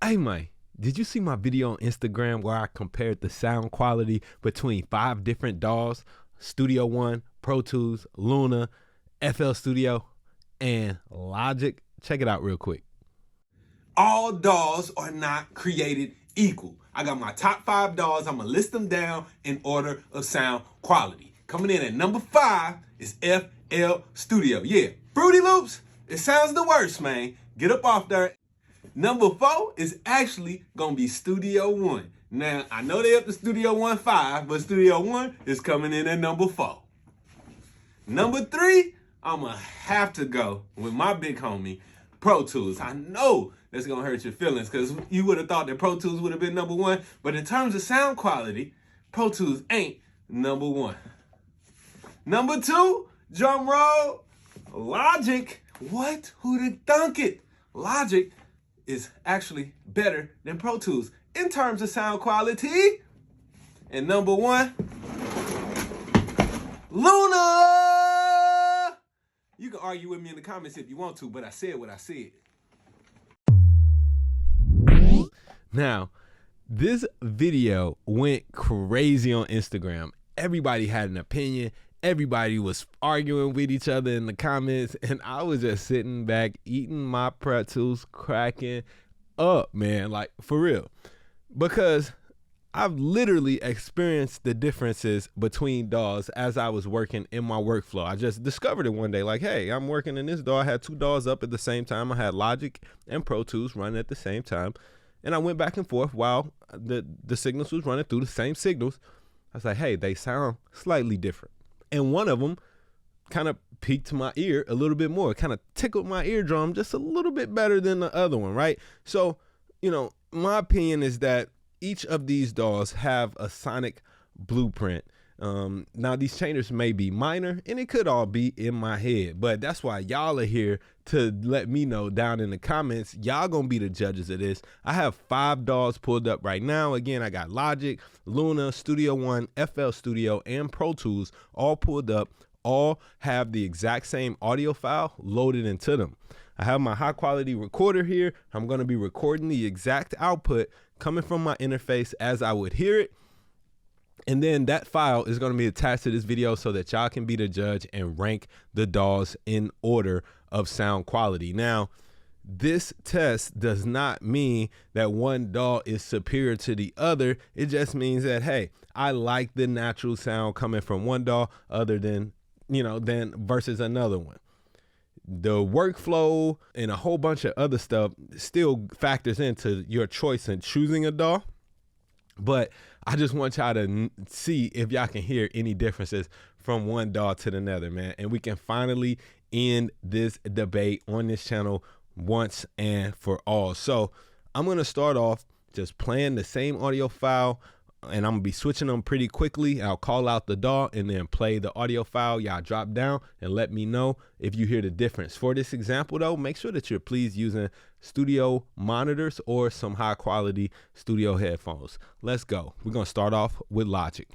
Hey, man, did you see my video on Instagram where I compared the sound quality between 5 different DAWs, Studio One, Pro Tools, Luna, FL Studio, and Logic? Check it out real quick. All DAWs are not created equal. I got my top 5 DAWs. I'm going to list them down in order of sound quality. Coming in at number 5 is FL Studio. Yeah, Fruity Loops, it sounds the worst, man. Get up off there. Number 4 is actually going to be Studio One. Now, I know they up to Studio One 5, but Studio One is coming in at number 4. Number 3, I'm going to have to go with my big homie, Pro Tools. I know that's going to hurt your feelings because you would have thought that Pro Tools would have been number 1. But in terms of sound quality, Pro Tools ain't number 1. Number 2, drum roll, Logic. What? Who'd thunk it? Logic is actually better than Pro Tools in terms of sound quality. And number 1, Luna. You can argue with me in the comments if you want to, but I said what I said. Now, this video went crazy on Instagram. Everybody had an opinion. Everybody was arguing with each other in the comments, and I was just sitting back eating my pretzels, cracking up, man, like for real. Because I've literally experienced the differences between DAWs as I was working in my workflow. I just discovered it one day, like, hey, I'm working in this DAW. I had 2 DAWs up at the same time. I had Logic and Pro Tools running at the same time. And I went back and forth while the signals was running through the same signals. I was like, hey, they sound slightly different. And one of them kind of piqued my ear a little bit more, kind of tickled my eardrum just a little bit better than the other one, right? So, you know, my opinion is that each of these DAWs have a sonic blueprint. Now, these changes may be minor, and it could all be in my head, but that's why y'all are here to let me know down in the comments. Y'all gonna be the judges of this. I have 5 DAWs pulled up right now. Again, I got Logic, Luna, Studio One, FL Studio, and Pro Tools all pulled up. All have the exact same audio file loaded into them. I have my high quality recorder here. I'm gonna be recording the exact output coming from my interface as I would hear it. And then that file is going to be attached to this video so that y'all can be the judge and rank the DAWs in order of sound quality. Now, this test does not mean that one DAW is superior to the other. It just means that, hey, I like the natural sound coming from one DAW other than, than versus another one. The workflow and a whole bunch of other stuff still factors into your choice in choosing a DAW. But I just want y'all to see if y'all can hear any differences from one DAW to another, man. And we can finally end this debate on this channel once and for all. So I'm going to start off just playing the same audio file, and I'm going to be switching them pretty quickly. I'll call out the DAW and then play the audio file. Y'all drop down and let me know if you hear the difference. For this example, though, make sure that you're please using studio monitors or some high quality studio headphones. Let's go. We're going to start off with Logic.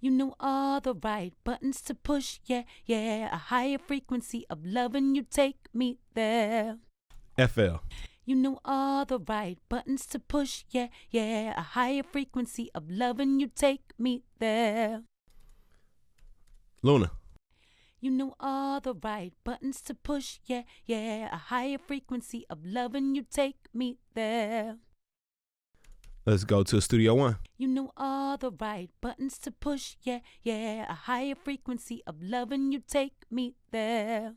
You know all the right buttons to push, yeah, yeah. A higher frequency of loving you take me there. FL. You know all the right buttons to push, yeah, yeah. A higher frequency of loving you take me there. Luna. You know all the right buttons to push, yeah, yeah. A higher frequency of loving you take me there. Let's go to Studio One. You know all the right buttons to push, yeah, yeah. A higher frequency of loving you take me there.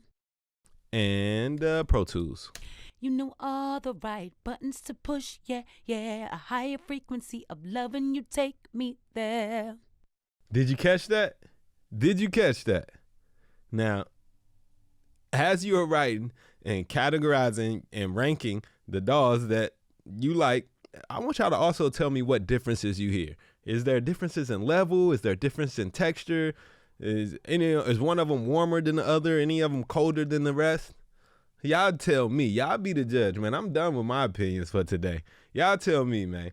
And Pro Tools. You know all the right buttons to push, yeah, yeah. A higher frequency of loving you take me there. Did you catch that? Did you catch that? Now, as you are writing and categorizing and ranking the DAWs that you like, I want y'all to also tell me what differences you hear. Is there differences in level? Is there a difference in texture? Is one of them warmer than the other? Any of them colder than the rest? Y'all tell me. Y'all be the judge, man. I'm done with my opinions for today. Y'all tell me, man.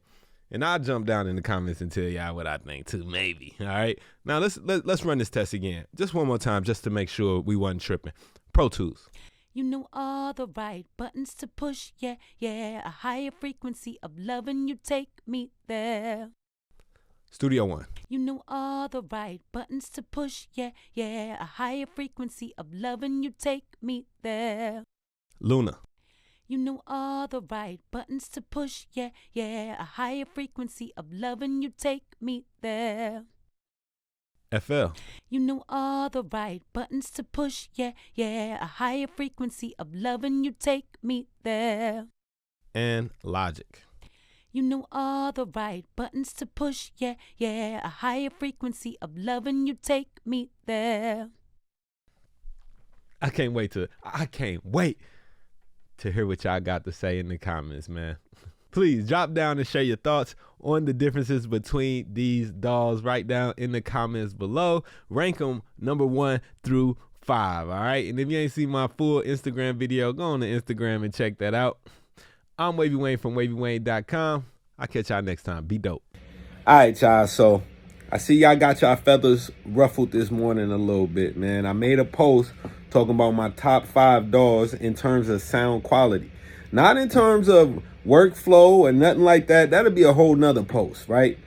And I'll jump down in the comments and tell y'all what I think too, maybe. All right. Now let's run this test again. Just one more time, just to make sure we wasn't tripping. Pro Tools. You know all the right buttons to push, yeah, yeah. A higher frequency of love and you take me there. Studio 1. You know all the right buttons to push, yeah, yeah. A higher frequency of love and you take me there. Luna. You know all the right buttons to push, yeah, yeah. A higher frequency of love and you take me there. FL. You know all the right buttons to push, yeah, yeah. A higher frequency of love and you take me there. And Logic. You know all the right buttons to push, yeah, yeah. A higher frequency of love and you take me there. I can't wait to hear what y'all got to say in the comments, man. Please drop down and share your thoughts on the differences between these DAWs right down in the comments below. Rank them number 1 through 5, all right? And if you ain't seen my full Instagram video, go on to Instagram and check that out. I'm Wavy Wayne from WavyWayne.com. I'll catch y'all next time. Be dope. All right, y'all. So I see y'all got y'all feathers ruffled this morning a little bit, man. I made a post talking about my top 5 DAWs in terms of sound quality. Not in terms of workflow or nothing like that. That'll be a whole nother post, right?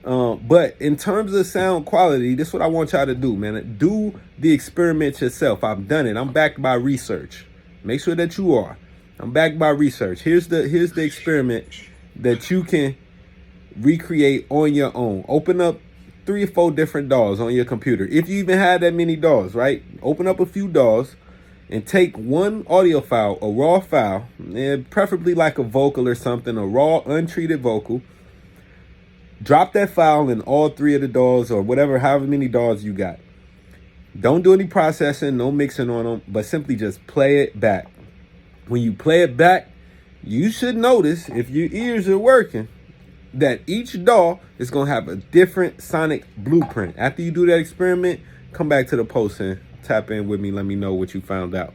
But in terms of sound quality, this is what I want y'all to do, man. Do the experiment yourself. I've done it. I'm backed by research. Make sure that you are. I'm backed by research. Here's the experiment that you can recreate on your own. Open up 3 or 4 different DAWs on your computer. If you even have that many DAWs, right? Open up a few DAWs and take one audio file, a raw file, and preferably like a vocal or something, a raw, untreated vocal. Drop that file in all 3 of the DAWs or whatever, however many DAWs you got. Don't do any processing, no mixing on them, but simply just play it back. When you play it back, you should notice, if your ears are working, that each DAW is going to have a different sonic blueprint. After you do that experiment, come back to the post and tap in with me. Let me know what you found out.